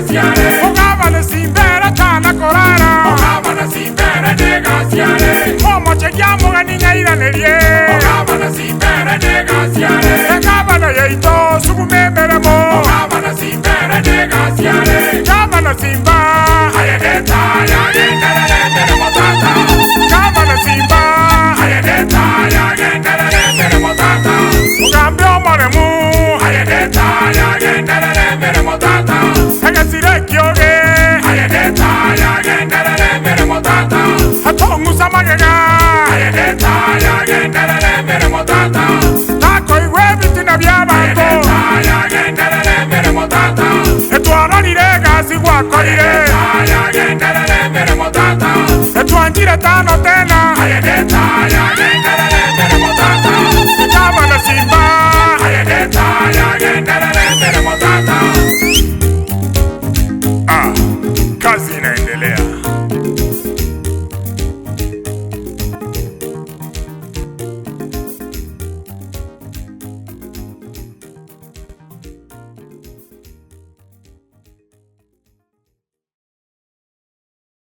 negaziare Ogavane simbere tana korara Ogavana simbere negaziare Omo chekiamo ganinya iranerie Ogavana simbere negaziare Ogavana yeito sukumemeremo Ogavana simbere negaziare Ogavana simba Ayedeta yagenderere motata Ogavana simba Ayedeta yagenderere motata Ogambe omoremu Ayedeta yagenderere motata Egasire kyoge Ayedeta yagenderere motata Atongusa magega Ayedeta yagenderere motata Tako iwe bitina byabantu Ayedeta yagenderere motata Etwanonire gasi gwakorire Ayedeta yagenderere motata Etwanjire tano tena Ayedeta yagenderere